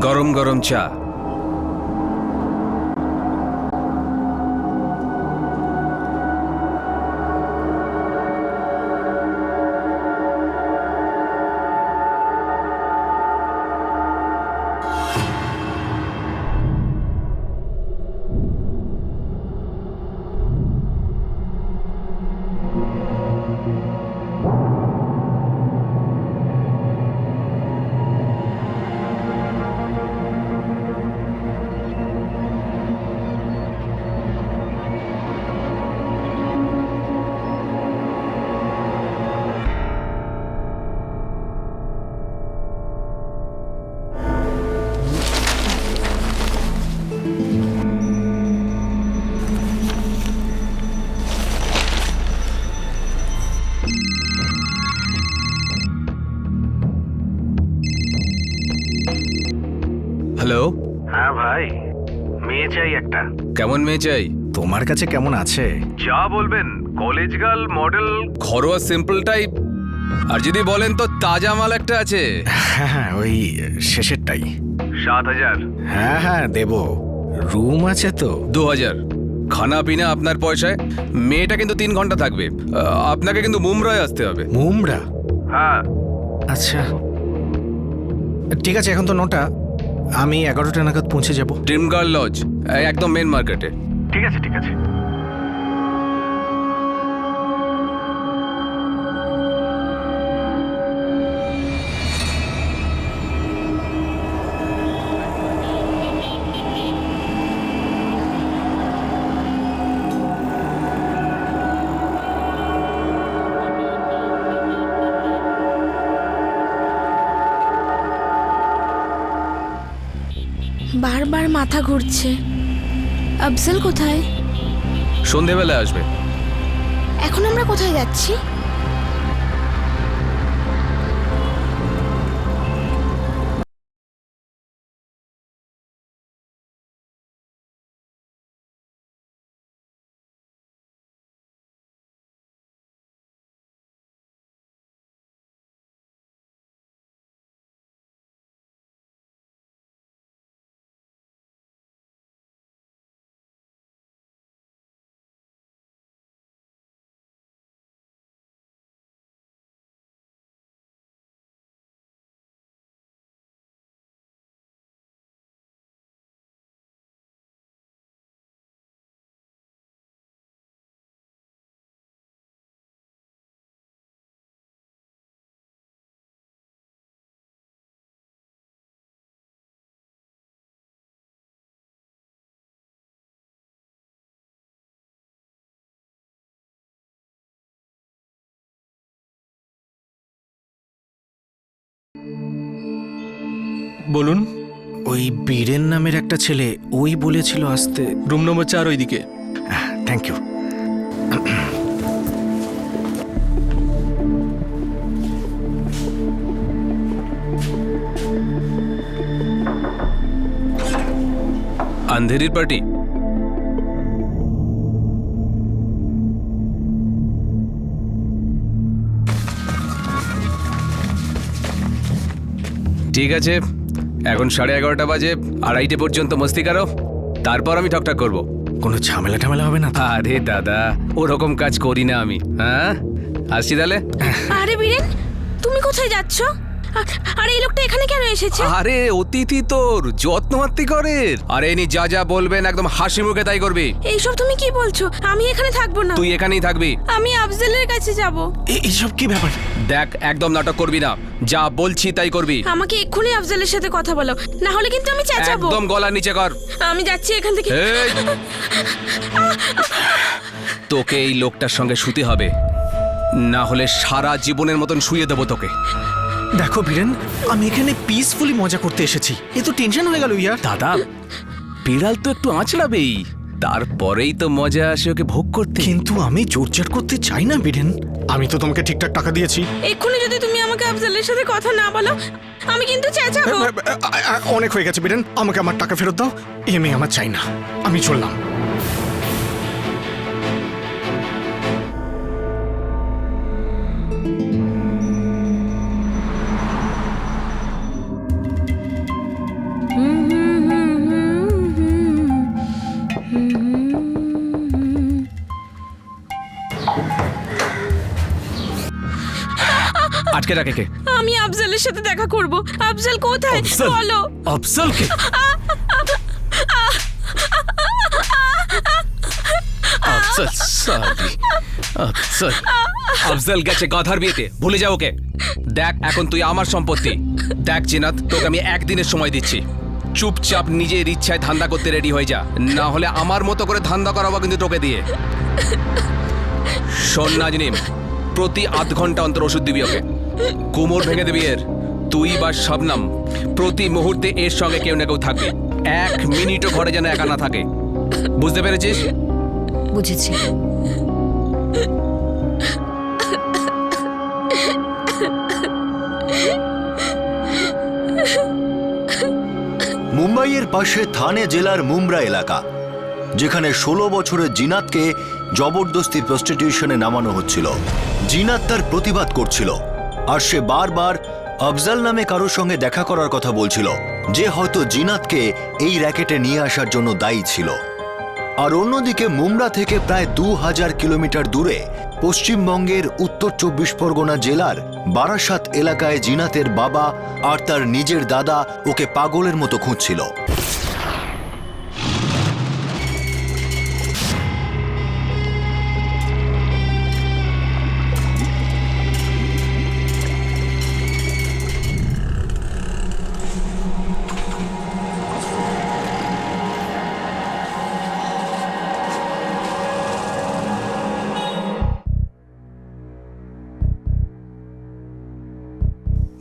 গরম গরম চা। হ্যালো। হ্যাঁ ভাই, মেয়ে চাই একটা। কেমন মেয়ে চাই? তোমার কাছে কেমন আছে? যা বলবেন, কলেজ গার্ল, মডেল। ঘরোয়া সিম্পল টাইপ। আর যদি বলেন তো তাজা মাল একটা আছে। হ্যাঁ হ্যাঁ, ওই শেষেরটাই। 7,000। হ্যাঁ হ্যাঁ দেব। রুম আছে তো? 2000। খানা পিনা আপনার পয়সায়। মেয়েটা কিন্তু 3 ঘন্টা থাকবে। আপনাকে কিন্তু মুম্বাই আসতে হবে। মুমরা? হ্যাঁ। আচ্ছা ঠিক আছে, এখন তো 9টা, আমি 11টা নাগাদ পৌঁছে যাব। ড্রিম গার্ল লজ, একদম মেন মার্কেটে। ঠিক আছে ঠিক আছে। বারবার মাথা ঘুরছে। আফজল কোথায়? সন্ধেবেলা আসবে। এখন আমরা কোথায় যাচ্ছি? বলুন। ওই বীরেন নামের একটা ছেলে, ওই বলেছিল আসতে। রুম নম্বর 4 ওইদিকে। Thank you. আন্ধেরির পার্টি। ঠিক আছে, এখন 11:30 বাজে। 2:30 পর্যন্ত মস্তি করো, তারপর আমি ঠকঠাক করব। কোনো ঝামেলা টামেলা হবে না তো? আরে দাদা, ওরকম কাজ করি না আমি। হ্যাঁ, আসছি তাহলে। আরে বীরেন, তুমি কোথায় যাচ্ছ? আর এই লোকটা এখানে কেন এসেছে? আরে অতিথি তোর যত্নমাত্তি করে। আরে ইনি যা যা বলবেন একদম হাসি মুখে তাই করবি। এইসব তুমি কি বলছো? আমি এখানে থাকবো না। তুই এখানেই থাকবি। আমি আফজলের কাছে যাব। এইসব কি ব্যাপার? দেখ, একদম নাটক করবি না, যা বলছি তাই করবি। আমাকে এক্ষুনি আফজলের সাথে কথা বলো, না হলে কিন্তু আমি চেঁচাবো। একদম গলা নিচে কর। আমি যাচ্ছি এখান থেকে। এই, তোকে এই লোকটার সঙ্গে শুতে হবে, না হলে সারা জীবনের মতন শুয়ে দেবো তোকে। দেখো বীরেন, আমি এখানে পিসফুলি মজা করতে এসেছি, এ তো টেনশন হয়ে গেল ইয়ার। দাদা, বিড়াল তো একটু আঁচড়াবেই, তারপরেই তো মজা আসে ওকে ভোগ করতে। কিন্তু আমি জোরজার করতে চাই না বীরেন, আমি তো তোমাকে ঠিকঠাক টাকা দিয়েছি। এক্ষুনি যদি তুমি আমাকে আফজলের সাথে কথা না বলো, আমি কিন্তু চেঁচাবো। অনেক হয়ে গেছে বীরেন, আমাকে আমার টাকা ফেরত দাও। এ মেয়ে আমার চাই না, আমি চললাম। আটকে রাখে কে? আমি আফজালের সাথে দেখা করব। আফজাল কোথায় আফজাল? বলো। আফজালকে? আফজাল সালি, আফজাল। আফজাল গেছে গাধার বিয়েতে, ভুলে যাও ওকে। দেখ এখন তুই আমার সম্পত্তি। দেখ জিনাত, তোকে আমি একদিনের সময় দিচ্ছি। চুপচাপ নিজের ইচ্ছায় ধান্দা করতে রেডি হয়ে যা, না হলে আমার মতো করে ধান্দা করাবো কিন্তু তোকে দিয়ে। শোন নাজনিম, প্রতি আধ ঘন্টা অন্তর ওষুধ দিবি ওকে। কোমর ভেঙে দিবি এর। তুই বা শবনম প্রতি মুহূর্তে এর সঙ্গে কেউ না কেউ থাকবে। 1 মিনিটও ঘরে যেন একা না থাকে, বুঝতে পেরেছিস? বুঝেছি। মুম্বাইয়ের পাশে থানে জেলার মুমরা এলাকা, যেখানে 16 বছরের জিনাতকে জবরদস্তি প্রস্টিটিউশনে নামানো হচ্ছিল। জিনাত তার প্রতিবাদ করছিল, আর সে বারবার আফজাল নামে কারোর সঙ্গে দেখা করার কথা বলছিল, যে হয়তো জিনাতকে এই র্যাকেটে নিয়ে আসার জন্য দায়ী ছিল। আর অন্যদিকে মুমরা থেকে প্রায় 2000 কিলোমিটার দূরে পশ্চিমবঙ্গের উত্তর 24 পরগনা জেলার বারাসাত এলাকায় জিনাতের বাবা আর তার নিজের দাদা ওকে পাগলের মতো খুঁজছিল।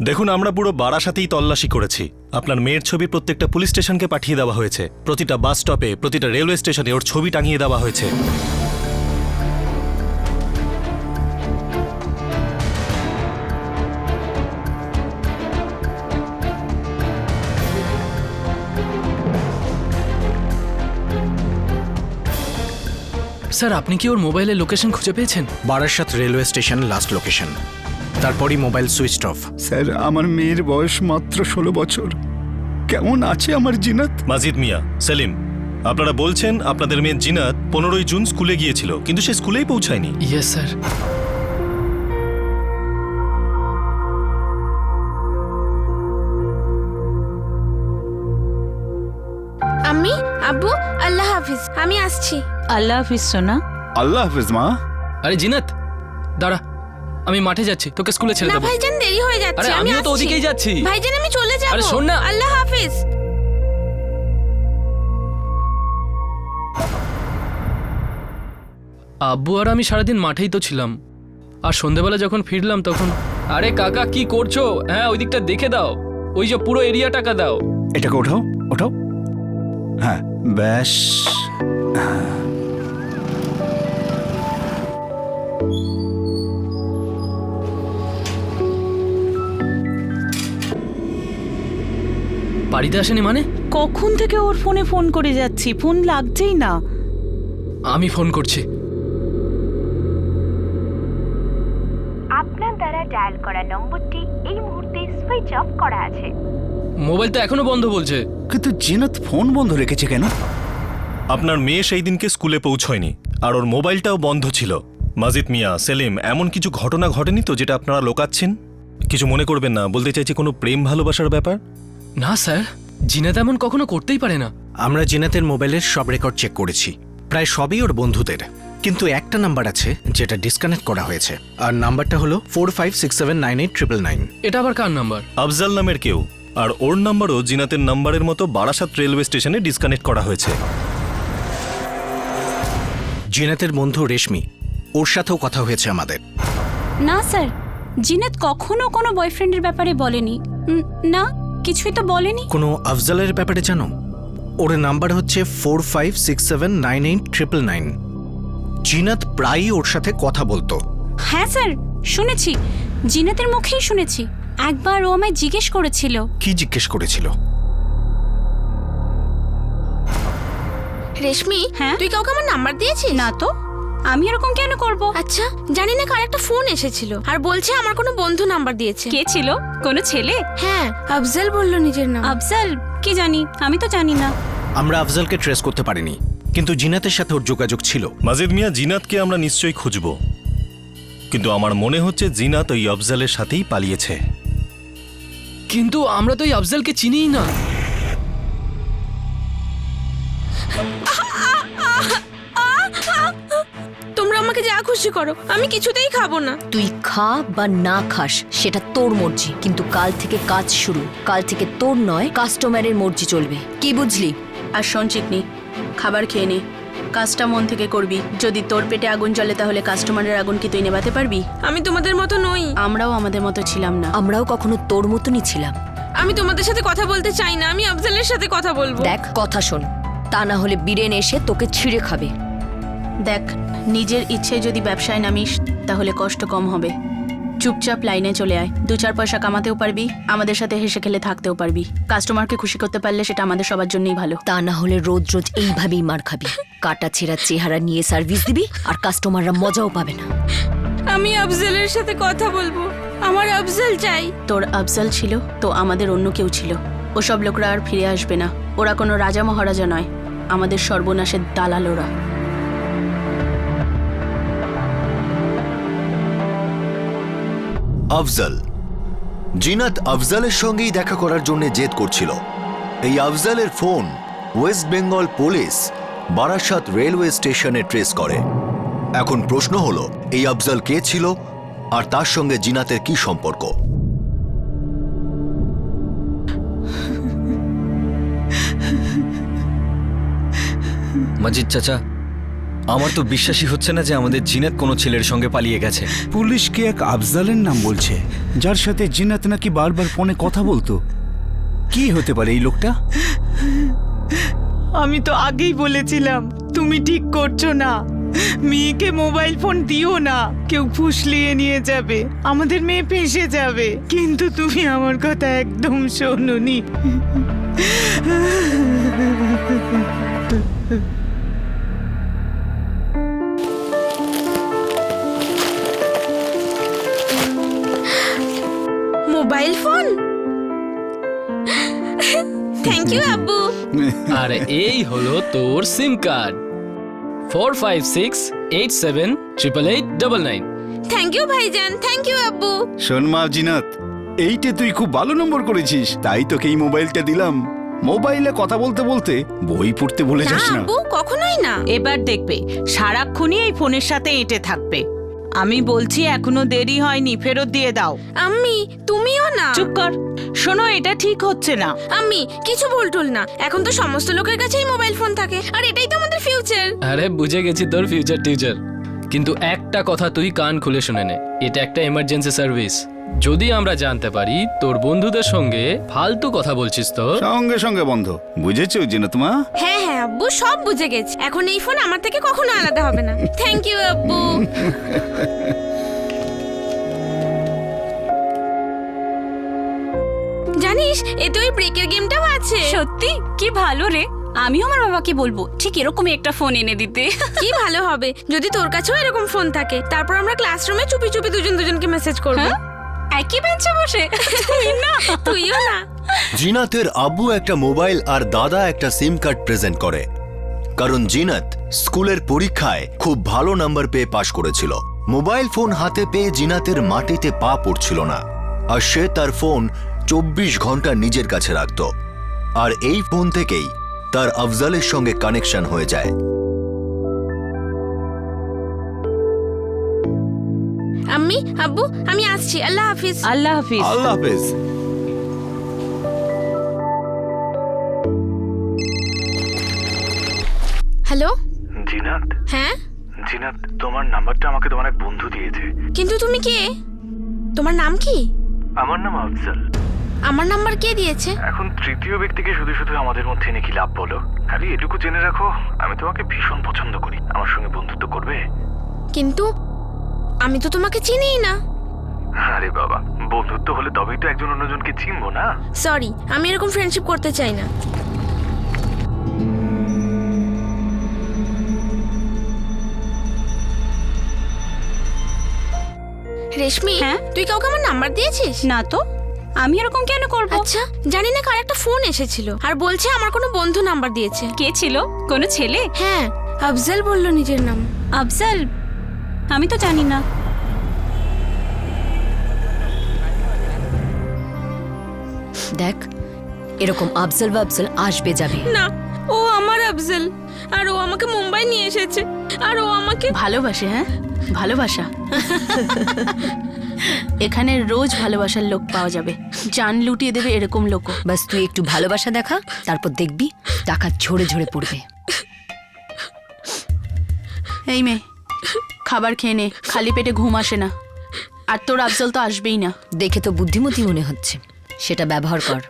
দেখুন, আমরা পুরো বারাসাতেই তল্লাশি করেছি। আপনার মেয়ের ছবি প্রত্যেকটা পুলিশ স্টেশনকে পাঠিয়ে দেওয়া হয়েছে। প্রতিটা বাস স্টপে, প্রতিটা রেলওয়ে স্টেশনে ওর ছবি টাঙিয়ে দেওয়া হয়েছে। স্যার, আপনি কি ওর মোবাইলের লোকেশন খুঁজে পেয়েছেন? Barasat railway station last location, তারপরই মোবাইল সুইচ অফ। স্যার, আমার মেয়ের বয়স মাত্র 16 বছর। কেমন আছে আমার জিনাত? মাজিদ মিয়া, সেলিম, আপনারা বলছেন আপনাদের মেয়ে জিনাত 15ই জুন স্কুলে গিয়েছিল, কিন্তু সে স্কুলেই পৌঁছায়নি। Yes sir. আম্মি, আব্বু, আল্লাহ হাফিজ, আমি আসছি। আল্লাহ হাফিজ সোনা। আল্লাহ হাফেজ মা। আরে জিনাত, দাঁড়া, আমি মাঠে যাচ্ছি, তোকে স্কুলে ছেড়ে না দেবো। ভাইজান, দেরি হয়ে যাচ্ছে। আরে আমি আমিও তো আসছি। ওদিকেই যাচ্ছি। ভাইজান, আমি চলে যাব। আরে শোন না। আল্লাহ হাফিজ। আব্বু আর আমি সারাদিন মাঠেই তো ছিলাম, আর সন্ধেবেলা যখন ফিরলাম তখন। আরে কাকা, কি করছো? হ্যাঁ, ওই দিকটা দেখে দাও, ওই যে পুরো এরিয়াটাকা দাও। এটাকে ওঠাও, ওঠাও। হ্যাঁ, ব্যাস। বাড়িতে আসেনি মানে? কখন থেকে ওর ফোনে ফোন করে যাচ্ছি, ফোন লাগছেই না। আমি ফোন করছি। আপনার দ্বারা ডায়াল করা নম্বরটি এই মুহূর্তে সুইচ অফ করা আছে। মোবাইল তো এখনো বন্ধ বলছে। কিন্তু জিনাত ফোন বন্ধ রেখেছে কেন? আপনার মেয়ে সেই দিনকে স্কুলে পৌঁছয়নি, আর ওর মোবাইলটাও বন্ধ ছিল। মাজিদ মিয়া, সেলিম, এমন কিছু ঘটনা ঘটেনি তো যেটা আপনারা লোকাচ্ছেন? কিছু মনে করবেন না, বলতে চাইছি কোনো প্রেম ভালোবাসার ব্যাপার? না স্যার, জিনাত এমন কখনো করতেই পারে না। আমরা জিনাতের মোবাইলের সব রেকর্ড চেক করেছি, প্রায় সবই ওর বন্ধুদের, কিন্তু একটা নাম্বার আছে যেটা ডিসকানেক্ট করা হয়েছে, আর নাম্বারটা হলো 4567989999। এটা আবার কার নাম্বার? আফজাল নামের কেউ, আর ওর নাম্বারও জিনাতের নাম্বারের মতো বারাসাত রেলওয়ে স্টেশনে ডিসকানেক্ট করা হয়েছে। জিনাতের বন্ধু রেশমি, ওর সাথেও কথা হয়েছে আমাদের। না স্যার, জিনাত কখনো কোনো বয়ফ্রেন্ডের ব্যাপারে বলেনি। না, কিছুই তো বলেনি। কোনো আফজালের ব্যাপারে জানো? ওর নাম্বার হচ্ছে 4567989999। জিনাত প্রায়ই ওর সাথে কথা বলতো। হ্যাঁ স্যার, শুনেছি, জিনাতের মুখেই শুনেছি। একবার ও আমায় জিজ্ঞেস করেছিল। কি জিজ্ঞেস করেছিল? রেশমি, হ্যাঁ? তুই কাউকে আমার নাম্বার দিয়েছিস? না তো, আমি এরকম কেন করব? আচ্ছা, জানি না কার একটা ফোন এসেছিল আর বলছে আমার কোনো বন্ধু নাম্বার দিয়েছে। কে ছিল? কোনো ছেলে? হ্যাঁ, আফজাল বলল নিজের নাম। আফজাল? কি জানি, আমি তো জানি না। আমরা আফজালকে ট্রেস করতে পারিনি, কিন্তু জিনাতের সাথে ওর যোগাযোগ ছিল। মাজিদ মিয়া, জিনাতকে আমরা নিশ্চয়ই খুঁজব, কিন্তু আমার মনে হচ্ছে জিনাত ওই আফজালের সাথেই পালিয়েছে। কিন্তু আমরা তো এই আফজালকে চিনিই না। তোমরা আমাকে যা খুশি করো, আমি কিছুতেই খাবো না। তুই খা বা না খাস সেটা তোর মর্জি, কিন্তু কাল থেকে কাজ শুরু। কাল থেকে তোর নয়, কাস্টমারের মর্জি চলবে। কি বুঝলি? আর শোন চিকনি, খাবার খেয়ে নে, কাজটা মন থেকে করবি। যদি তোর পেটে আগুন জ্বলে তাহলে কাস্টমারের আগুন কি তুই নেভাতে পারবি? আমি তোমাদের মতো নই। আমরাও আমাদের মতো ছিলাম না। আমরাও কখনো তোর মতনই ছিলাম। আমি তোমাদের সাথে কথা বলতে চাই না, আমি আফজালের সাথে কথা বলবো। দেখ, কথা শোন, তা না হলে বীরেন এসে তোকে ছিঁড়ে খাবে। দেখ, নিজের ইচ্ছে যদি ব্যবসায় নামিস তাহলে কষ্ট কম হবে। চুপচাপ লাইনে চলে আয়, 2-4 পয়সা কামাতেও পারবি, আমাদের সাথে হেসে খেলে থাকতেও পারবি। কাস্টমারকে খুশি করতে পারলে সেটা আমাদের সবার জন্যই ভালো। তা না হলে রোজ রোজ এইভাবেই মার খাবি, কাটা ছেঁড়া চেহারা নিয়ে সার্ভিস দিবি, আর কাস্টমাররা মজাও পাবে না। আমি আফজালের সাথে কথা বলবো, আমার আফজাল চাই। তোর আফজাল ছিল তো আমাদের অন্য কেউ ছিল। ওসব লোকরা আর ফিরে আসবে না। ওরা কোনো রাজা মহারাজা নয়, আমাদের সর্বনাশের দালাল ওরা। আফজাল। জিনাত আফজালের সঙ্গেই দেখা করার জন্য জেদ করছিল। এই আফজালের phone West Bengal police Barasat railway স্টেশনে ট্রেস করে। এখন প্রশ্ন হলো, এই আফজাল কে ছিল আর তার সঙ্গে জিনাতের কি সম্পর্ক? মাজিদ চাচা, আমার তো বিশ্বাসই হচ্ছে না যে আমাদের জিনাত কোনো ছেলের সঙ্গে পালিয়ে গেছে। পুলিশকে এক আফজালের নাম বলছে, যার সাথে জিনাত নাকি বারবার ফোনে কথা বলতো। কি হতে পারে এই লোকটা? আমি তো আগেই বলেছিলাম তুমি ঠিক করছো না। মেয়েকে মোবাইল ফোন দিও না, কেউ ফুসলিয়ে নিয়ে যাবে, আমাদের মেয়ে ফেঁসে যাবে। কিন্তু তুমি আমার কথা একদম শোনোনি। Mobile phone? থ্যাংক ইউ আব্বু। আর এই হলো তোর সিম কার্ড, 4568788899। থ্যাংক ইউ ভাইজান, থ্যাংক ইউ আব্বু। শোন মা জিনাত, এইটে তুই খুব ভালো নম্বর করেছিস, তাই তোকে এই মোবাইলটা দিলাম। মোবাইলে কথা বলতে বলতে বই পড়তে ভুলে না যাস না। আব্বু, কখনোই না। এবার দেখবে সারাক্ষণই এই ফোনের সাথে এঁটে থাকবে। আমি বলছি এখনো দেরি হয়নি, ফেরত দিয়ে দাও। আম্মি, তুমিও না। চুপ কর। শোনো, এটা ঠিক হচ্ছে না। আম্মি, কিছু ভুল না। এখন তো সমস্ত লোকের কাছেই মোবাইল ফোন থাকে, আর এটাই তো আমাদের ফিউচার। আরে বুঝে গেছি তোর ফিউচার টিউচার, কিন্তু একটা কথা তুই কান খুলে শুনে নে, এটা একটা এমার্জেন্সি সার্ভিস। যদি আমরা জানতে পারি তোর বন্ধুদের সঙ্গে ফালতু কথা বলছিস তো সঙ্গে সঙ্গে বন্ধ। বুঝেছো জিনাত মা? হ্যাঁ হ্যাঁ আব্বু, সব বুঝে গেছি। এখন এই ফোন আমার থেকে কখনো আলাদা হবে না। থ্যাংক ইউ আব্বু। জানিস, এতে ওই ব্রেকের গেমটাও আছে। সত্যি? কি ভালো রে। আমিও আমার বাবাকে বলবো ঠিক এরকমই একটা ফোন এনে দিতে। কি ভালো হবে যদি তোর কাছেও এরকম ফোন থাকে। তারপর আমরা ক্লাসরুমে চুপি চুপি দুজনকে মেসেজ করব। একই বেঞ্চে বসে? তুই না, তুইও না। জিনাতের আব্বু একটা মোবাইল আর দাদা একটা সিম কার্ড প্রেজেন্ট করে, কারণ জিনাত স্কুলের পরীক্ষায় খুব ভালো নাম্বার পেয়ে পাশ করেছিল। মোবাইল ফোন হাতে পেয়ে জিনাতের মাটিতে পা পড়ছিল না, আর সে তার ফোন 24 ঘন্টা নিজের কাছে রাখত। আর এই ফোন থেকেই তার আফজালের সঙ্গে কানেকশন হয়ে যায়। আম্মি, আব্বু, আমি আসছি। আল্লাহ হাফিজ। আল্লাহ হাফিজ। আল্লাহ হাফেজ। হ্যালো জিনাত। হ্যাঁ জিনাত, তোমার নাম্বারটা আমাকে তোমার এক বন্ধু দিয়েছে। কিন্তু তুমি কে? তোমার নাম কি? আমার নাম আফজাল। আমার নাম্বার কে দিয়েছে? এখন তৃতীয় ব্যক্তিকে শুধু শুধু আমাদের মধ্যে এনে কি লাভ বলো? খালি এটুকু জেনে রাখো, আমি তোমাকে ভীষণ পছন্দ করি। আমার সঙ্গে বন্ধুত্ব করবে? কিন্তু আমি তো তোমাকে চিনিই না। আরে বাবা, বন্ধুত্ব হলে তবেই তো একজন অন্যজনকে চিনবো না। সরি, আমি এরকম ফ্রেন্ডশিপ করতে চাই না। রেশমি, হ্যাঁ? তুই কাউকে আমার নাম্বার দিয়েছিস? না তো, আমি এরকম কেন করব? আচ্ছা, জানি না কার একটা ফোন এসেছিল আর বলছে আমার কোনো বন্ধু নাম্বার দিয়েছে। কে ছিল? কোনো ছেলে? হ্যাঁ, আফজাল বলল নিজের নাম। আফজাল? আমি তো জানি না। দেখ এরকম আফজল বাফজল আসবে যাবে। না, ও আমার আফজল, আর ও আমাকে মুম্বাই নিয়ে এসেছে, আর ও আমাকে ভালোবাসে। হ্যাঁ, ভালোবাসা। এখানে রোজ ভালোবাসার লোক পাওয়া যাবে, জান লুটিয়ে দেবে এরকম লোকও। বাস তুই একটু ভালোবাসা দেখা, তারপর দেখবি টাকা ঝরে ঝরে পড়বে। এই মেয়ে, খাবার খেয়ে নে, খালি পেটে ঘুম আসে না। আর তোর আফজল তো আসবেই না। দেখে তো বুদ্ধিমতী মনে হচ্ছে, সেটা ব্যবহার কর।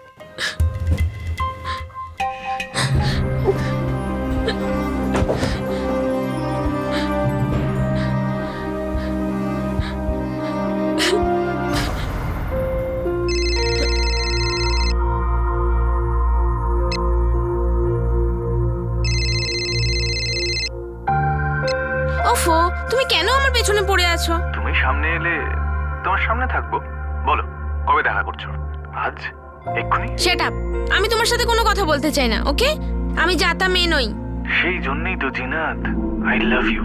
ওফো, তুমি কেন আমার পেছনে পড়ে আছো? তুমি সামনে এলে তোমার সামনে থাকবো। বলো, কবে দেখা করছো? আজ? এক্ষুনি? সেট আপ, আমি তোমার সাথে কোনো কথা বলতে চাই না, ওকে? আমি জাতা মেয়ে নই। সেই জন্যই তো জিনাত, আই লাভ ইউ।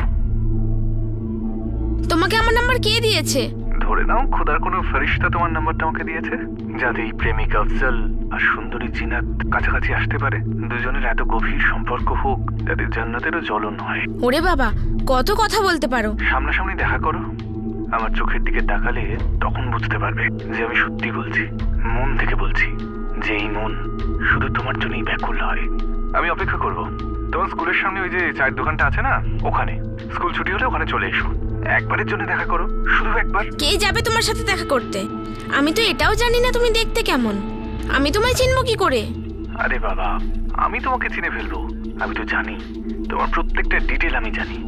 তোমাকে আমার নাম্বার কে দিয়েছে? ধরে নাও খোদার কোনো ফেরেশতা তোমার নাম্বারটা আমাকে দিয়েছে, যাতে এই প্রেমিক আফজল আর সুন্দরী জিনাত কাছাকাছি আসতে পারে, দুজনের এত গভীর সম্পর্ক হোক যাতে জান্নাতেরও জ্বলন হয়। ওরে বাবা, কত কথা বলতে পারো। সামনাসামনি দেখা করো, আমার চোখের দিকে তাকালে তখন বুঝতে পারবে যে আমি সত্যি বলছি, মন থেকে বলছি, যে এই মন শুধু তোমার জন্যই ব্যাকুল হয়। আমি অপেক্ষা করব। তোমার স্কুলের সামনে ওই যে চায়ের দোকানটা আছে না, ওখানে স্কুল ছুটি হলে ওখানে চলে এসো। একবারের জন্য দেখা করো, শুধু একবার। কে যাবে তোমার সাথে দেখা করতে? আমি তো এটাও জানি না তুমি দেখতে কেমন। আমি তোমায় চিনবো কি করে? আরে বাবা, আমি তোমাকে চিনে ফেলবো। আমি তো জানি, তোমার প্রত্যেকটা ডিটেল আমি জানি।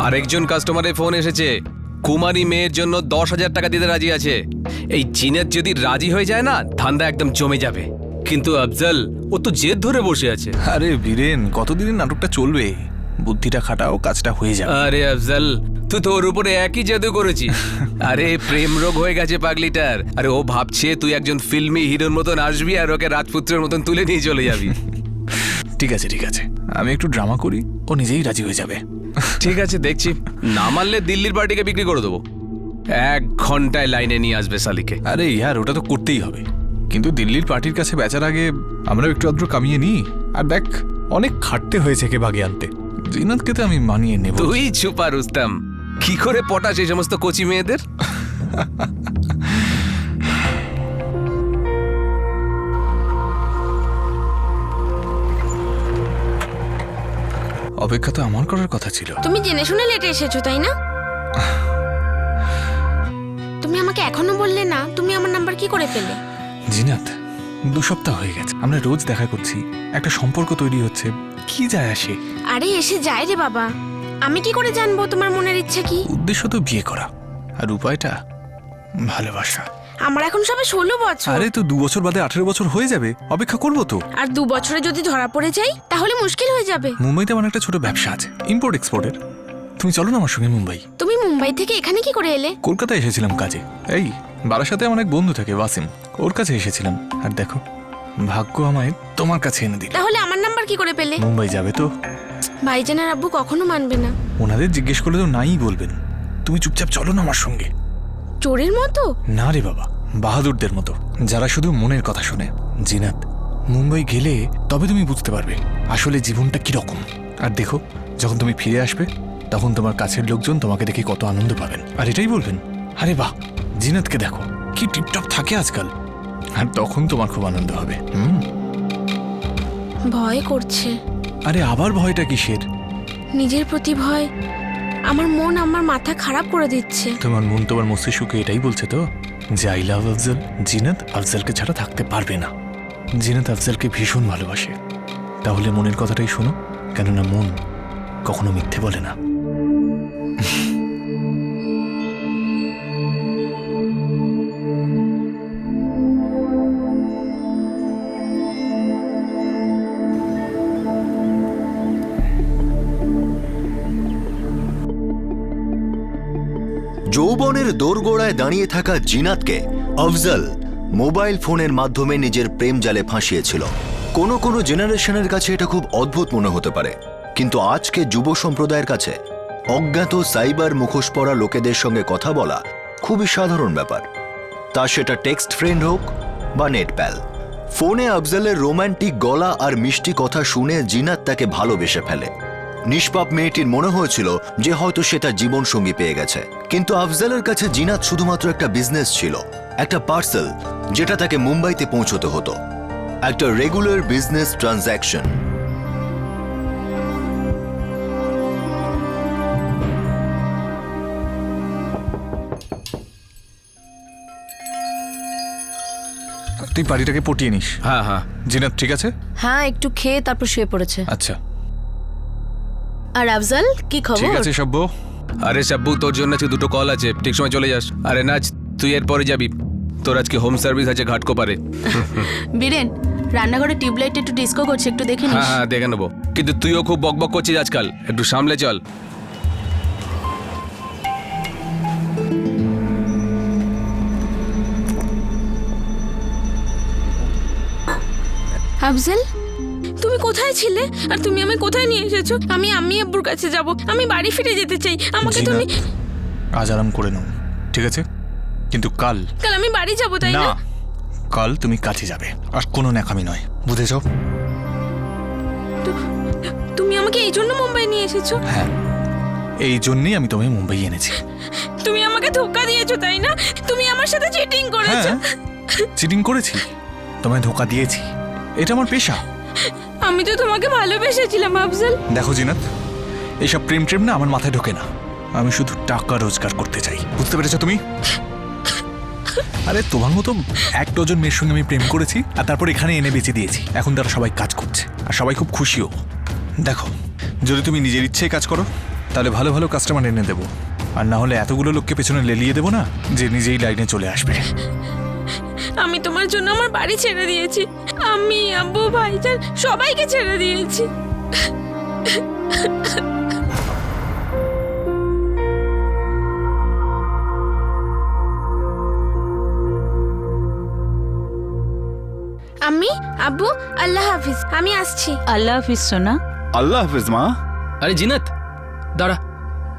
আরেকজন কাস্টমারের ফোন এসেছে। কুমারী মেয়ের জন্য 10,000 টাকা দিতে রাজি আছে। এই জিনাত যদি রাজি হয়ে যায় না, ধান্দা একদম জমে যাবে। কিন্তু আফজল, ও তো জেদ ধরে বসে আছে। আরে বীরেন, কতদিন নাটকটা চলবে? বুদ্ধিটা খাটাও, কাজটা হয়ে যাবে। আরে আফজল, তুই তো ওর উপরে একই জাদু করেছিস। আরে প্রেম রোগ হয়ে গেছে পাগলিটার। আরে ও ভাবছে তুই একজন ফিল্মি হিরোর মতন আসবি আর ওকে রাজপুত্রের মতন তুলে নিয়ে চলে যাবি। ঠিক আছে ঠিক আছে, আমি একটু ড্রামা করি, ও নিজেই রাজি হয়ে যাবে। ঠিক আছে, দেখছি। না মানলে দিল্লির পার্টিকে বিক্রি করে দেবো। 1 ঘন্টায় লাইনে নিয়ে আসবে সালিকে। আরে ইয়ার, ওটা তো করতেই হবে, কিন্তু দিল্লির পার্টির কাছে বেচার আগে আমরাও একটু আদ্র কামিয়ে নিই। আর দেখ, অনেক খাটতে হয়েছে কে বাগে আনতে। জিনাতকে তো আমি মানিয়ে নেব। তুই চুপা রুস্তাম, কি করে পটাস এই সমস্ত কচি মেয়েদের? অপেক্ষা তো আমার করার কথা ছিল। তুমি জেনে শুনে লেটে এসেছো, তাই না? তুমি আমাকে এখনো বললে না তুমি আমার নাম্বার কি করে পেলে? জিনাত, 2 সপ্তাহ হয়ে গেছে, আমরা রোজ দেখা করছি, একটা সম্পর্ক তৈরি হচ্ছে, কি যায় আসে? আরে এসে যায় রে বাবা, আমি কি করে জানবো তোমার মনের ইচ্ছা কি? উদ্দেশ্য তো বিয়ে করা, আর উপায়টা ভালোবাসা। আমার এখন সবে 16 বছর। আরে তো 2 বছর বাদে 18 বছর হয়ে যাবে, অপেক্ষা করবো তো। আর 2 বছরে যদি ধরা পড়ে যাই তাহলে মুশকিল হয়ে যাবে। মুম্বাইতে আমার একটা ছোট ব্যবসা আছে, ইম্পোর্ট এক্সপোর্টের। তুমি চলো না আমার সঙ্গে মুম্বাই। তুমি মুম্বাই থেকে এখানে কি করে এলে? কলকাতায় এসেছিলাম কাজে। এই বারাসাতে আমার এক বন্ধু থাকে, ওয়াসিম, ওর কাছে এসেছিলাম। আর দেখো, ভাগ্য আমায় তোমার কাছে এনে দিল। তাহলে আমার নাম্বার কি করে পেলে? মুম্বাই যাবে তো? ভাইজানের আব্বু কখনো মানবে না। ওনাদের জিজ্ঞেস করলে তো নাই বলবেন। তুমি চুপচাপ চলো না আমার সঙ্গে। চোরের মতো? না রে বাবা, বাহাদুরদের মতো, যারা শুধু মনের কথা শোনে। জিনাত, মুম্বাই গেলে তবে তুমি বুঝতে পারবে আসলে জীবনটা কিরকম। আর দেখো, যখন তুমি ফিরে আসবে তখন তোমার কাছের লোকজন তোমাকে দেখে কত আনন্দ পাবেন, আর এটাই বলবেন, আরে বাহ, জিনাতকে দেখো কি টিপটপ থাকে আজকাল। আর তখন তোমার খুব আনন্দ হবে। ভয় করছে। আরে আবার ভয়টা কিসের? নিজের প্রতি ভয়। আমার মন আমার মাথা খারাপ করে দিচ্ছে। তোমার মন তোমার মস্তিষ্ককে এটাই বলছে তো যে আই লাভ আফজল। জিনাত আফজলকে ছাড়া থাকতে পারবে না। জিনাত আফজলকে ভীষণ ভালোবাসে। তাহলে মনের কথাটাই শোনো, কেননা মন কখনো মিথ্যে বলে না। বিপদের দোরগোড়ায় দাঁড়িয়ে থাকা জিনাতকে আফজল মোবাইল ফোনের মাধ্যমে নিজের প্রেম জালে ফাঁসিয়েছিল। কোনো কোনো জেনারেশনের কাছে এটা খুব অদ্ভুত মনে হতে পারে, কিন্তু আজকে যুব সম্প্রদায়ের কাছে অজ্ঞাত সাইবার মুখোশ পরা লোকেদের সঙ্গে কথা বলা খুবই সাধারণ ব্যাপার। তা সেটা টেক্সট ফ্রেন্ড হোক বা নেট প্যাল। ফোনে আফজলের রোম্যান্টিক গলা আর মিষ্টি কথা শুনে জিনাত তাকে ভালোবেসে ফেলে। নিষ্পাপ মেয়েটির মনে হয়েছিল যে হয়তো সে তার জীবন সঙ্গী পেয়ে গেছে, কিন্তু আফজলের কাছে জিনাত শুধুমাত্র একটা বিজনেস ছিল, একটা পার্সেল যেটা তাকে মুম্বাইতে পৌঁছতে হতো, একটা রেগুলার বিজনেস ট্রানজ্যাকশন। তুই বাড়িটাকে পটিয়ে নিস। হ্যাঁ হ্যাঁ। জিনাত ঠিক আছে? হ্যাঁ, একটু খেয়ে তারপর শুয়ে পড়েছে। আচ্ছা আর আফজল কি খবর? ঠিক আছে সব্য। আরে সাব্বু, তোর জন্য আজকে 2টো কল আছে, ঠিক সময় চলে যাস। আরে নাচ, তুই এরপরে যাবি, তোর আজকে হোম সার্ভিস আছে ঘাটকোপারে। বীরেন, রান্নাঘরে টিউবলাইট একটু ডিস্কো করছে, একটু দেখে নিস। হ্যাঁ হ্যাঁ, দেখে নেবো। কিন্তু তুইও খুব বকবক করছিস আজকাল, একটু সামলে চল। আফজল, তুমি কোথায় ছিলে আর তুমি আমায় কোথায় নিয়ে এসেছো? আমি আম্মি আব্বুর কাছে যাব, আমি বাড়ি ফিরে যেতে চাই। আমাকে তুমি আজ আরাম করে নাও, ঠিক আছে? কিন্তু কাল কাল আমি বাড়ি যাব, তাই না, না? কাল তুমি কাছে যাবে, আর কোনো ন্যাকামি নয়, বুঝেছ? তুমি আমাকে এই জন্য মুম্বাই নিয়ে এসেছো? হ্যাঁ, এই জন্যই আমি তোমায় মুম্বাই এনেছি। তুমি আমাকে ধোঁকা দিয়েছো, তাই না? তুমি আমার সাথে চিটিং করেছো। চিটিং করেছি, তোমায় ধোকা দিয়েছি, এটা আমার পেশা। আমি তো তোমাকে ভালোবেসেছিলাম আফজল। দেখো জিনাত, এইসব প্রেম ট্রেম না আমার মাথায় ঢোকে না। আমি শুধু টাকা রোজগার করতে চাই, বুঝতে পেরেছো তুমি? আরে তোমার মতো 1 ডজন মেয়ের সঙ্গে আমি প্রেম করেছি, আর তারপর এখানে এনে বেঁচে দিয়েছি। এখন তারা সবাই কাজ করছে, আর সবাই খুব খুশিও। দেখো, যদি তুমি নিজের ইচ্ছেই কাজ করো তাহলে ভালো ভালো কাস্টমার এনে দেবো, আর না হলে এতগুলো লোককে পেছনে লেলিয়ে দেবো না যে নিজেই লাইনে চলে আসবে। আমি তোমার জন্য আমার বাড়ি ছেড়ে দিয়েছি, আমি আব্বু ভাইজান সবাইকে ছেড়ে দিয়েছি। আম্মি আব্বু, আল্লাহ হাফিজ, আমি আসছি। আল্লাহ হাফিজ সোনা। আল্লাহ হাফেজ মা। আরে জিনাত দাঁড়া,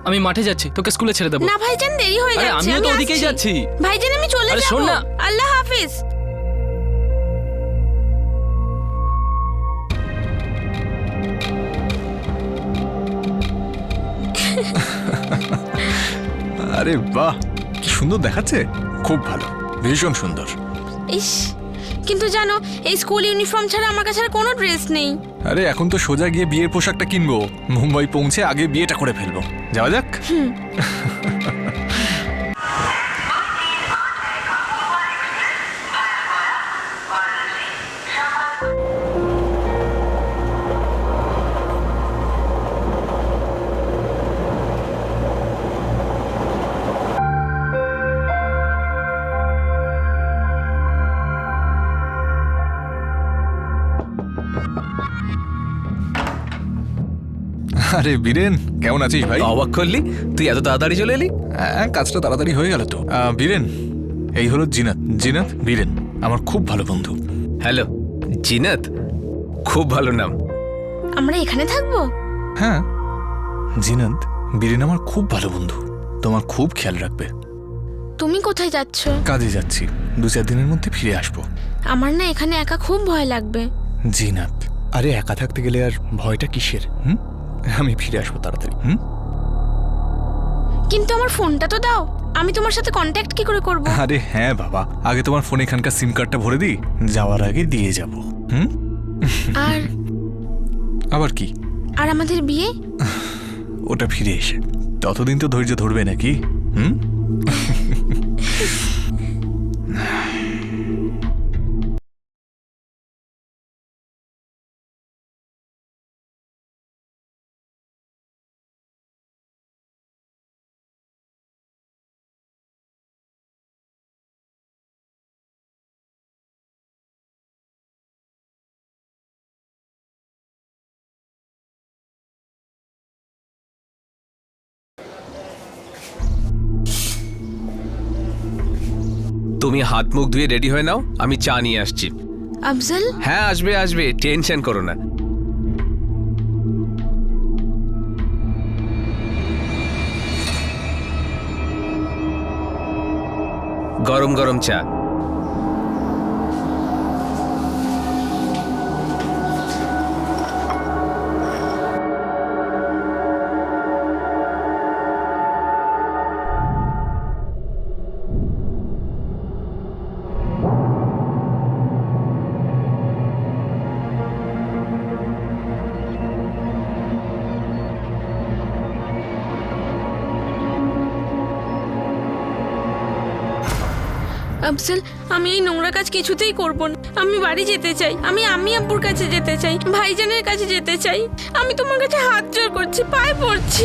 আমি মাঠে যাচ্ছি, তোকে স্কুলে ছেড়ে দেবো। না ভাইজান, দেরি হয়ে আরে যাচ্ছে, আমিও তো আমি ওদিকেই আসছি। যাচ্ছি। ভাইজান আমি চলে আরে যাব, শোন না। আল্লাহ হাফিজ। আরে বাহ, কি সুন্দর দেখাচ্ছে, খুব ভালো, ভীষণ সুন্দর। ইস, কিন্তু জানো এই স্কুল ইউনিফর্ম ছাড়া আমার কাছে আর কোনো ড্রেস নেই। আরে এখন তো সোজা গিয়ে বিয়ের পোশাকটা কিনবো, মুম্বাই পৌঁছে আগে বিয়েটা করে ফেলবো। যাওয়া যাক। আরে বীরেন, কেমন আছিস ভাই? অবাক করলি, তুই এত তাড়াতাড়ি চলে এলি? হ্যাঁ, কাজটা তাড়াতাড়ি হয়ে গেল তো। বীরেন, এই হলো জিনাত। জিনাত, বীরেন আমার খুব ভালো বন্ধু। হ্যালো জিনাত, খুব ভালো নাম। আমরা এখানে থাকবো? হ্যাঁ, জিনাত, বীরেন আমার খুব ভালো বন্ধু, তোমার খুব খেয়াল রাখবে। তুমি কোথায় যাচ্ছ? কাজে যাচ্ছি, 2-4 দিনের মধ্যে ফিরে আসবো। আমার না এখানে একা খুব ভয় লাগবে। জিনাত, আরে একা থাকতে গেলে আর ভয়টা কিসের? আমি ফিরে আসবো তাড়াতাড়ি। কিন্তু আমার ফোনটা তো দাও, আমি তোমার সাথে কন্ট্যাক্ট কি করে করব? আরে হ্যাঁ বাবা, আগে তোমার ফোনে এখানকার সিম কার্ডটা ভরে দিই, যাওয়ার আগে দিয়ে যাব। আর আবার কি? আর আমাদের বিয়ে? ওটা ফিরে এসে, ততদিন তো ধৈর্য ধরবে নাকি? তুমি হাত মুখ ধুয়ে রেডি হয়ে নাও, আমি চা নিয়ে আসছি। আফজল, হ্যাঁ আসবে আসবে, টেনশন করো না। গরম গরম চা। আফজল, আমি এই নোংরা কাজ কিছুতেই করব না। আমি বাড়ি যেতে চাই, আমি আম্মি আব্বুর কাছে যেতে চাই, ভাইজানের কাছে যেতে চাই। আমি তোমার কাছে হাত জোড় করছি, পায়ে পড়ছি।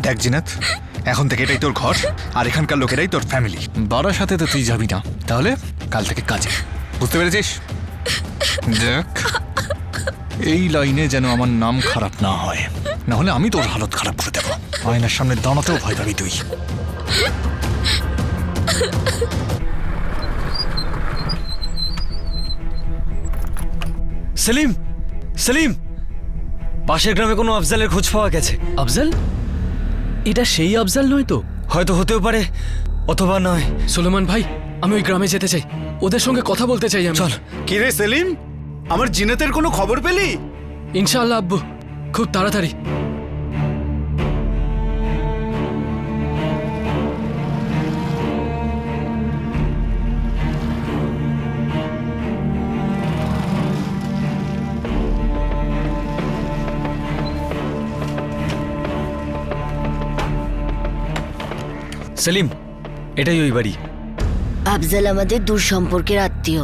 দেখ জিনাত, এখন থেকে এটাই তোর ঘর আর এখানকার লোকেরাই তোর ফ্যামিলি। বাবার সাথে তো তুই যাবি না, তাহলে কাল থেকে কাজে, বুঝতে পেরেছিস? দেখ, এই লাইনে যেন আমার নাম খারাপ না হয়, না হলে আমি তোর হালত খারাপ করে দেবো। আয়নার সামনে দাঁড়াতেও ভয় পাবি তুই। সেলিম, সেলিম, পাশের গ্রামে কোনো আফজালের খোঁজ পাওয়া গেছে? আফজল? এটা সেই আফজল নয় তো? হয়তো হতেও পারে, অথবা নয়। সুলেমান ভাই, আমি ওই গ্রামে যেতে চাই, ওদের সঙ্গে কথা বলতে চাই আমি। চল। কি রে সেলিম, আমার জিনাতের কোনো খবর পেলি? ইনশাআল্লাহ আব্বু, খুব তাড়াতাড়ি। সেলিম, এটাই ওই বাড়ি। আফজাল আমাদের দূর সম্পর্কের আত্মীয়।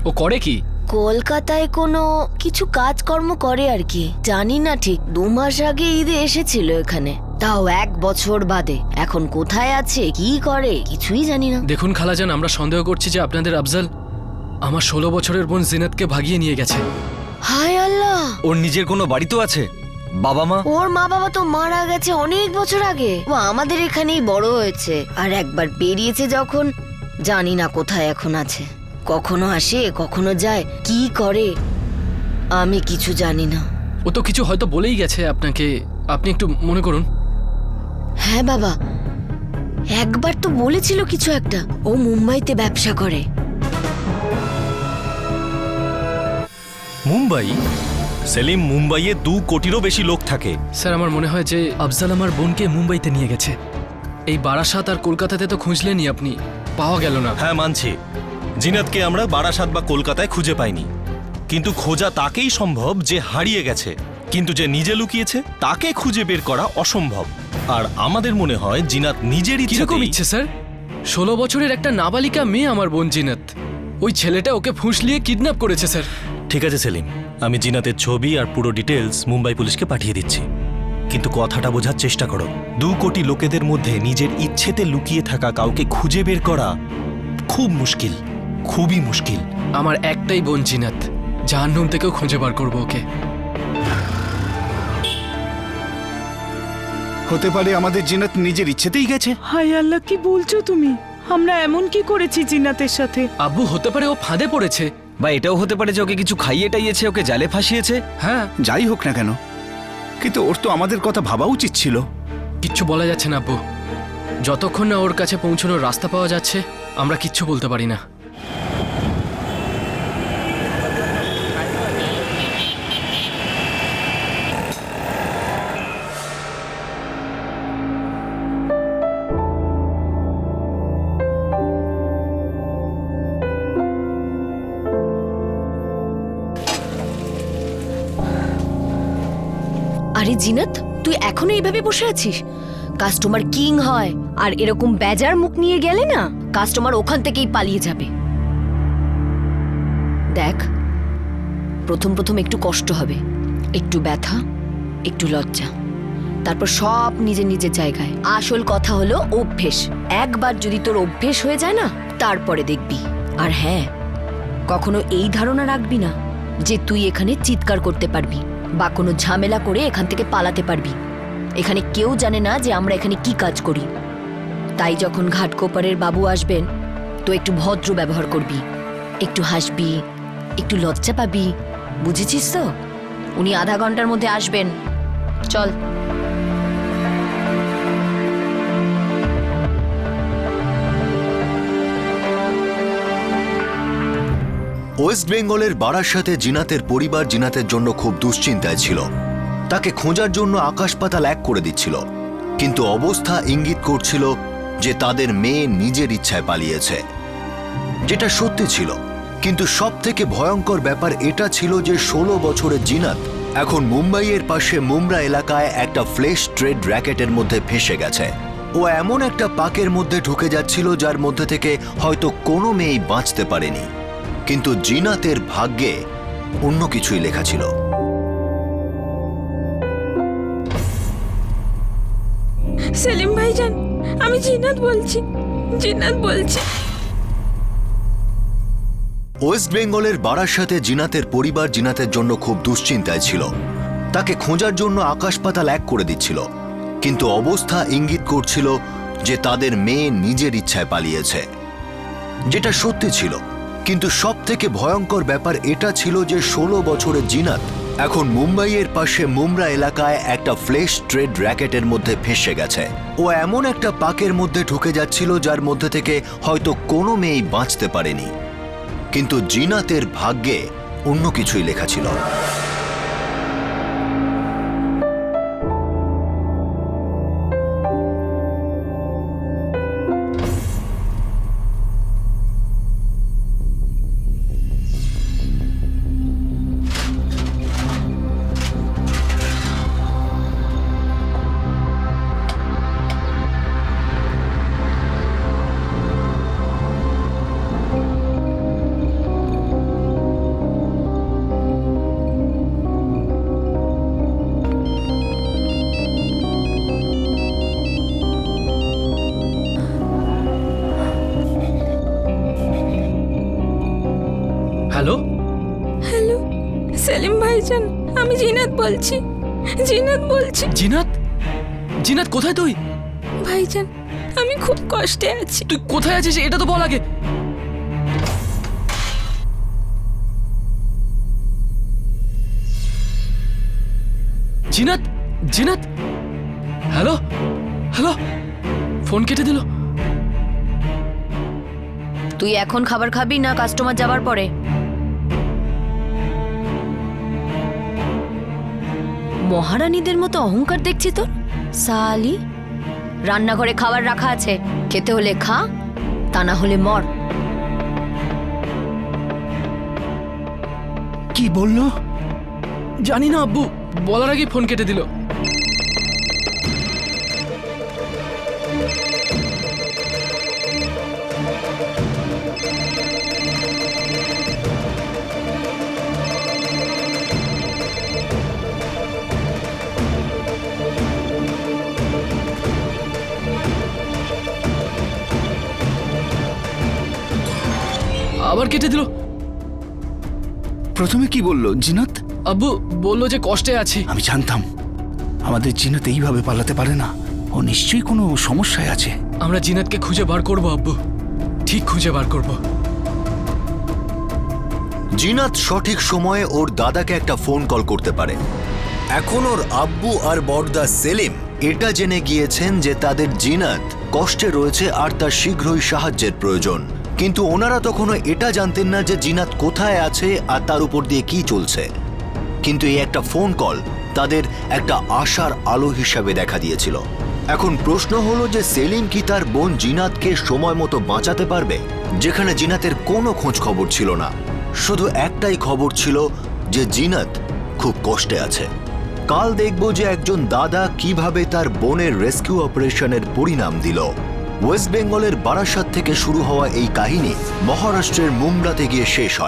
ও করে কি? কলকাতায় কোনো কিছু কাজকর্ম করে আর কি, জানি না ঠিক। 2 মাস আগে ঈদে এসেছিল এখানে, তাও 1 বছর বাদে। এখন কোথায় আছে, কি করে, কিছুই জানি না। দেখুন খালাজান, আমরা সন্দেহ করছি যে আপনাদের আফজল আমার 16 বছরের বোন জিনাতকে ভাগিয়ে নিয়ে গেছে। হায় আল্লাহ! ওর নিজের কোনো বাড়ি তো আছে, বাবা মা? ওর মা বাবা তো মারা গেছে অনেক বছর আগে। ও আমাদের এখানেই বড় হয়েছে, আর একবার বেরিয়েছে যখন, জানি না কোথায় এখন আছে। কখনো আসে, কখনো যায়, কি করে আমি কিছু জানি না। ও তো কিছু হয়তো বলেই গেছে আপনাকে, আপনি একটু মনে করুন। হ্যাঁ বাবা, একবার তো বলেছিল কিছু একটা। ও মুম্বাইতে ব্যবসা করে। মুম্বাই? সেলিম, মুম্বাইয়ে 2 কোটিরও বেশি লোক থাকে। স্যার, আমার মনে হয় যে আফজাল আমার বোনকে মুম্বাইতে নিয়ে গেছে। এই বারাসাত আর কলকাতাতে তো খুঁজলেনই আপনি, পাওয়া গেল না। হ্যাঁ মানছি, জিনাতকে আমরা বারাসাত বা কলকাতায় খুঁজে পাইনি, কিন্তু খোঁজা তাকেই সম্ভব যে হারিয়ে গেছে। কিন্তু যে নিজে লুকিয়েছে তাকে খুঁজে বের করা অসম্ভব। আর আমাদের মনে হয় জিনাত নিজের কিরকম ইচ্ছে স্যার? 16 বছরের একটা নাবালিকা মেয়ে আমার বোন জিনাত, ওই ছেলেটা ওকে ফুঁসলিয়ে কিডন্যাপ করেছে স্যার। ঠিক আছে সেলিম, আমি জিনাতের ছবি আর পুরো ডিটেলস মুম্বাই পুলিশকে পাঠিয়ে দিচ্ছি, কিন্তু কথাটা বোঝার চেষ্টা করো। 2 কোটি লোকেদের মধ্যে নিজের ইচ্ছেতে লুকিয়ে থাকা কাউকে খুঁজে বের করা খুব মুশকিল, খুবই মুশকিল। আমার একটাই বোন জিনাত, জাহান্নাম থেকেও খুঁজে বার করবো ওকে। হতে পারে আমাদের জিনাত নিজের ইচ্ছেতেই গেছে। হায় আল্লাহ, কি বলছো তুমি? আমরা এমন কি করেছি জিনাতের সাথে? আব্বু, হতে পারে ও ফাঁদে পড়েছে, বা এটাও হতে পারে যে ওকে কিছু খাইয়ে টাইয়েছে, ওকে জালে ফাঁসিয়েছে। হ্যাঁ, যাই হোক না কেন, কিন্তু ওর তো আমাদের কথা ভাবা উচিত ছিল। কিচ্ছু বলা যাচ্ছে না আব্বু, যতক্ষণ না ওর কাছে পৌঁছানোর রাস্তা পাওয়া যাচ্ছে আমরা কিচ্ছু বলতে পারি না। আরে জিনাত, তুই এখনো এইভাবে বসে আছিস? কাস্টমার কিং হয়, আর এরকম বেজার মুখ নিয়ে গেলে না, কাস্টমার ওখান থেকেই পালিয়ে যাবে। দেখ, প্রথম প্রথম একটু কষ্ট হবে, একটু ব্যথা, একটু লজ্জা, তারপর সব নিজের নিজের জায়গায়। আসল কথা হলো অভ্যেস। একবার যদি তোর অভ্যেস হয়ে যায় না, তারপরে দেখবি। আর হ্যাঁ, কখনো এই ধারণা রাখবি না যে তুই এখানে চিৎকার করতে পারবি বা কোনো ঝামেলা করে এখান থেকে পালাতে পারবি। এখানে কেউ জানে না যে আমরা এখানে কি কাজ করি। তাই যখন ঘাটকোপারের বাবু আসবেন তো একটু ভদ্র ব্যবহার করবি, একটু হাসবি, একটু লজ্জা পাবি, বুঝেছিস তো? উনি আধা ঘন্টার মধ্যে আসবেন, চল। ওয়েস্ট বেঙ্গলের বারাসাতে জিনাতের পরিবার জিনাতের জন্য খুব দুশ্চিন্তায় ছিল। তাকে খোঁজার জন্য আকাশ পাতাল এক করে দিচ্ছিল, কিন্তু অবস্থা ইঙ্গিত করছিল যে তাদের মেয়ে নিজের ইচ্ছায় পালিয়েছে, যেটা সত্যি ছিল। কিন্তু সব থেকে ভয়ঙ্কর ব্যাপার এটা ছিল যে 16 বছরের জিনাত এখন মুম্বাইয়ের পাশে মুমরা এলাকায় একটা ফ্লেশ ট্রেড র্যাকেটের মধ্যে ফেঁসে গেছে। ও এমন একটা পাকের মধ্যে ঢুকে যাচ্ছিল যার মধ্যে থেকে হয়তো কোনো মেয়েই বাঁচতে পারেনি। কিন্তু জিনাতের ভাগ্যে অন্য কিছুই লেখা ছিল। সেলিম ভাইজান, আমি জিনাত বলছি। ওয়েস্ট বেঙ্গলের বারাসাতে জিনাতের পরিবার জিনাতের জন্য খুব দুশ্চিন্তায় ছিল। তাকে খোঁজার জন্য আকাশ পাতাল এক করে দিচ্ছিল, কিন্তু অবস্থা ইঙ্গিত করছিল যে তাদের মেয়ে নিজের ইচ্ছায় পালিয়েছে, যেটা সত্যি ছিল। কিন্তু সব থেকে ভয়ঙ্কর ব্যাপার এটা ছিল যে 16 বছরের জিনাত এখন মুম্বাইয়ের পাশে মুমরা এলাকায় একটা ফ্লেশ ট্রেড র্যাকেটের মধ্যে ফেঁসে গেছে। ও এমন একটা পাকের মধ্যে ঢুকে যাচ্ছিল যার মধ্যে থেকে হয়তো কোনো মেয়েই বাঁচতে পারেনি। কিন্তু জিনাতের ভাগ্যে অন্য কিছুই লেখা ছিল। হ্যালো হ্যালো সেলিম ভাইজান, আমি জিনাত বলছি। জিনাত কোথায় তুই? ভাইজান, আমি খুব কষ্টে আছি। তুই কোথায় আছিস এটা তো বল আগে। জিনাত হ্যালো, ফোন কেটে দিল। তুই এখন খাবার খাবি না কাস্টমার যাবার পরে? মহারানীদের মতো অহংকার দেখছি তোর। সালি, রান্নাঘরে খাবার রাখা আছে, খেতে হলে খা, তা না হলে মর। কি বললো জানি না আব্বু, বলার আগেই ফোন কেটে দিল। আবার কেটে দিল। প্রথমে কি বললো জিনাত? আব্বু বললো যে কষ্টে আছি। আমি জানতাম আমাদের জিনাত এইভাবে পালাতে পারে না, ও নিশ্চয়ই কোনো সমস্যায় আছে। আমরা জিনাতকে খুঁজে বার করব আব্বু, ঠিক খুঁজে বার করব। জিনাত সঠিক সময়ে ওর দাদাকে একটা ফোন কল করতে পারে। এখন ওর আব্বু আর বড়দা সেলিম এটা জেনে গিয়েছেন যে তাদের জিনাত কষ্টে রয়েছে আর তার শীঘ্রই সাহায্যের প্রয়োজন। কিন্তু ওনারা তখনও এটা জানতেন না যে জিনাত কোথায় আছে আর তার উপর দিয়ে কি চলছে। কিন্তু এই একটা ফোন কল তাদের একটা আশার আলো হিসাবে দেখা দিয়েছিল। এখন প্রশ্ন হলো যে সেলিম কি তার বোন জিনাতকে সময় মতো বাঁচাতে পারবে, যেখানে জিনাতের কোনো খোঁজ খবর ছিল না। শুধু একটাই খবর ছিল যে জিনাত খুব কষ্টে আছে। কাল দেখব যে একজন দাদা কিভাবে তার বোনের রেস্কিউ অপারেশনের পরিণাম দিল। ওয়েস্ট বেঙ্গলের বারাসাত থেকে শুরু হওয়া এই কাহিনী মহারাষ্ট্রের মুমরাতে গিয়ে শেষ হয়।